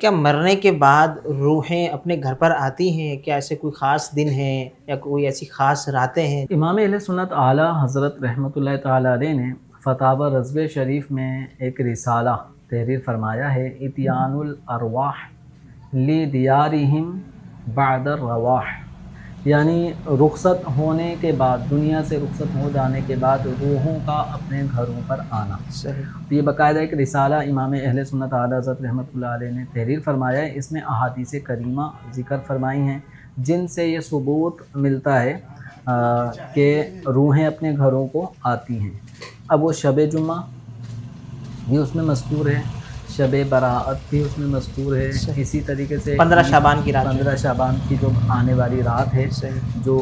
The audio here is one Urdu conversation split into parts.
کیا مرنے کے بعد روحیں اپنے گھر پر آتی ہیں؟ کیا ایسے کوئی خاص دن ہے یا کوئی ایسی خاص راتیں ہیں؟ امام اہل سنت اعلیٰ حضرت رحمۃ اللہ تعالیٰ علیہ نے فتاوی رضوی شریف میں ایک رسالہ تحریر فرمایا ہے، اتیان الارواح لدیارہم بعد الرواح، یعنی رخصت ہونے کے بعد، دنیا سے رخصت ہو جانے کے بعد روحوں کا اپنے گھروں پر آنا۔ صحیح۔ تو یہ باقاعدہ ایک رسالہ امام اہل سنت اعلیٰ حضرت رحمۃ اللہ علیہ نے تحریر فرمایا ہے۔ اس میں احادیث کریمہ ذکر فرمائی ہیں جن سے یہ ثبوت ملتا ہے کہ روحیں اپنے گھروں کو آتی ہیں۔ اب وہ شب جمعہ بھی اس میں مذکور ہے، شب براءت بھی اس میں مذکور ہے، اسی طریقے سے 15 شعبان کی رات، 15 شعبان کی جو آنے والی رات ہے، جو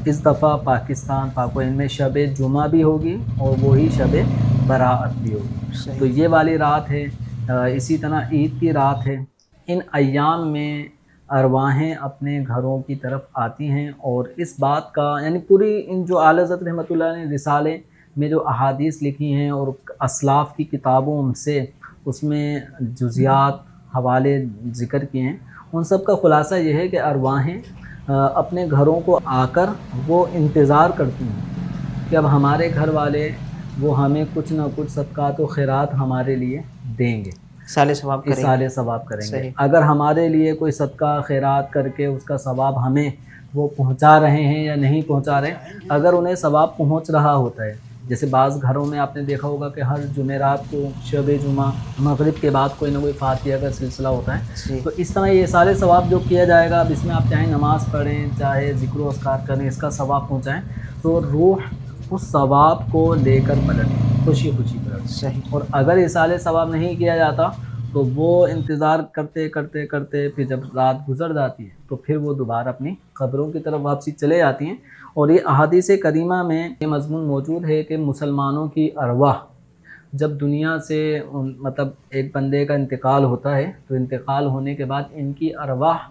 اس دفعہ پاکستان پاک و ہند میں شب جمعہ بھی ہوگی اور وہی شب براءت بھی ہوگی، تو یہ والی رات ہے۔ اسی طرح عید کی رات ہے۔ ان ایام میں ارواحیں اپنے گھروں کی طرف آتی ہیں، اور اس بات کا یعنی پوری ان جو اعلیٰ حضرت رحمۃ اللہ نے رسالے میں جو احادیث لکھی ہیں اور اسلاف کی کتابوں سے اس میں جزیات حوالے ذکر کیے ہیں، ان سب کا خلاصہ یہ ہے کہ ارواحیں اپنے گھروں کو آ کر وہ انتظار کرتی ہیں کہ اب ہمارے گھر والے وہ ہمیں کچھ نہ کچھ صدقات و خیرات ہمارے لیے دیں گے، اِصالِ ثواب کریں گے۔ اگر ہمارے لیے کوئی صدقہ خیرات کر کے اس کا ثواب ہمیں وہ پہنچا رہے ہیں یا نہیں پہنچا رہے، اگر انہیں ثواب پہنچ رہا ہوتا ہے، جیسے بعض گھروں میں آپ نے دیکھا ہوگا کہ ہر جمعرات کو شب جمعہ مغرب کے بعد کوئی نہ کوئی فاتحہ کا سلسلہ ہوتا ہے، تو اس طرح یہ سارے ثواب جو کیا جائے گا، اب اس میں آپ چاہے نماز پڑھیں، چاہے ذکر و اذکار کریں، اس کا ثواب پہنچائیں، تو روح اس ثواب کو لے کر پلٹ خوشی خوشی پلٹ۔ اور اگر اِصالِ ثواب نہیں کیا جاتا تو وہ انتظار کرتے کرتے کرتے پھر جب رات گزر جاتی ہے تو پھر وہ دوبارہ اپنی قبروں کی طرف واپسی چلے جاتی ہیں۔ اور یہ احادیث کریمہ میں یہ مضمون موجود ہے کہ مسلمانوں کی ارواح جب دنیا سے مطلب ایک بندے کا انتقال ہوتا ہے تو انتقال ہونے کے بعد ان کی ارواح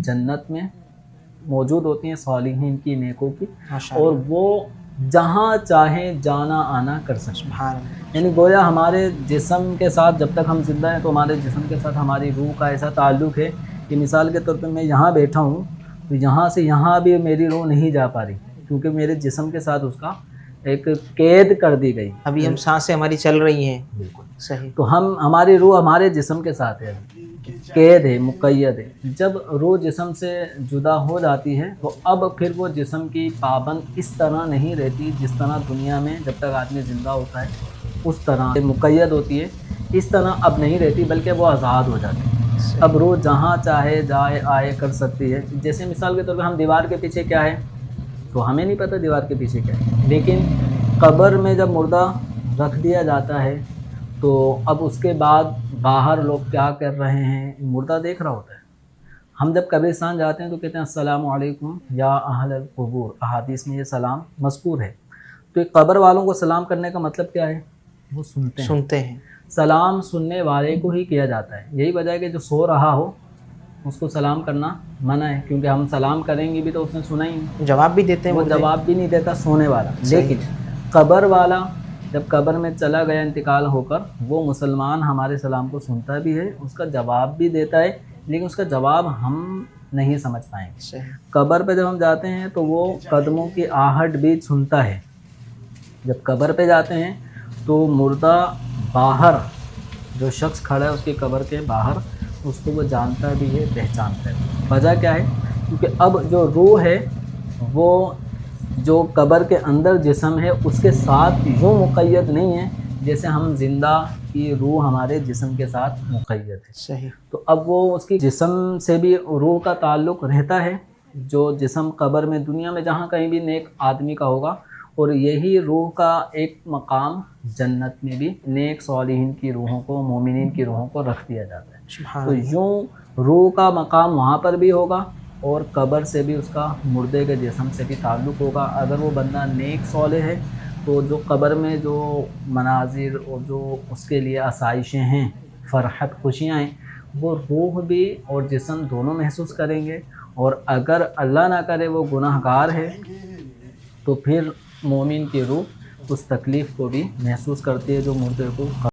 جنت میں موجود ہوتی ہیں، صالحین کی، نیکوں کی، اور وہ جہاں چاہیں جانا آنا کر سکتے ہیں۔ یعنی گویا ہمارے جسم کے ساتھ جب تک ہم زندہ ہیں تو ہمارے جسم کے ساتھ ہماری روح کا ایسا تعلق ہے کہ مثال کے طور پہ میں یہاں بیٹھا ہوں تو یہاں سے یہاں بھی میری روح نہیں جا پا رہی، کیونکہ میرے جسم کے ساتھ اس کا ایک قید کر دی گئی۔ ابھی ہم سانسیں ہماری چل رہی ہیں، بالکل صحیح، تو ہماری روح ہمارے جسم کے ساتھ ہے، قید ہے، مقید ہے۔ جب روح جسم سے جدا ہو جاتی ہے تو اب پھر وہ جسم کی پابند اس طرح نہیں رہتی جس طرح دنیا میں جب تک آدمی زندہ ہوتا ہے اس طرح مقید ہوتی ہے، اس طرح اب نہیں رہتی بلکہ وہ آزاد ہو جاتی ہے۔ اب روح جہاں چاہے جائے آئے کر سکتی ہے۔ جیسے مثال کے طور پہ ہم دیوار کے پیچھے کیا ہے تو ہمیں نہیں پتہ دیوار کے پیچھے کیا ہے، لیکن قبر میں جب مردہ رکھ دیا جاتا ہے تو اب اس کے بعد باہر لوگ کیا کر رہے ہیں مردہ دیکھ رہا ہوتا ہے۔ ہم جب قبرستان جاتے ہیں تو کہتے ہیں السلام علیکم یا اہل القبور، احادیث میں یہ سلام مذکور ہے۔ تو قبر والوں کو سلام کرنے کا مطلب کیا ہے؟ وہ سنتے ہیں۔ سلام سننے والے کو ہی کیا جاتا ہے، یہی وجہ ہے کہ جو سو رہا ہو اس کو سلام کرنا منع ہے، کیونکہ ہم سلام کریں گے بھی تو اس نے سنا ہی نہیں، جواب بھی دیتے ہیں، وہ جواب بھی نہیں دیتا سونے والا۔ لیکن قبر والا جب قبر میں چلا گیا انتقال ہو کر، وہ مسلمان ہمارے سلام کو سنتا بھی ہے، اس کا جواب بھی دیتا ہے، لیکن اس کا جواب ہم نہیں سمجھ پائیں گے۔ قبر پہ جب ہم جاتے ہیں تو وہ قدموں کی آہٹ بھی سنتا ہے۔ جب قبر پہ جاتے ہیں تو مردہ باہر جو شخص کھڑا ہے اس کی قبر کے باہر، اس کو وہ جانتا بھی ہے، پہچانتا ہے۔ وجہ کیا ہے؟ کیونکہ اب جو روح ہے وہ جو قبر کے اندر جسم ہے اس کے ساتھ یوں مقید نہیں ہے جیسے ہم زندہ کی روح ہمارے جسم کے ساتھ مقید ہے۔ صحیح۔ تو اب وہ اس کی جسم سے بھی روح کا تعلق رہتا ہے، جو جسم قبر میں دنیا میں جہاں کہیں بھی نیک آدمی کا ہوگا، اور یہی روح کا ایک مقام جنت میں بھی نیک صالحین کی روحوں کو، مومنین کی روحوں کو رکھ دیا جاتا ہے۔ تو یوں روح کا مقام وہاں پر بھی ہوگا اور قبر سے بھی اس کا مردے کے جسم سے بھی تعلق ہوگا۔ اگر وہ بندہ نیک صالح ہے تو جو قبر میں جو مناظر اور جو اس کے لیے آسائشیں ہیں، فرحت، خوشیاں ہیں، وہ روح بھی اور جسم دونوں محسوس کریں گے۔ اور اگر اللہ نہ کرے وہ گناہ گار ہے تو پھر مومن کی روح اس تکلیف کو بھی محسوس کرتی ہے جو مردے کو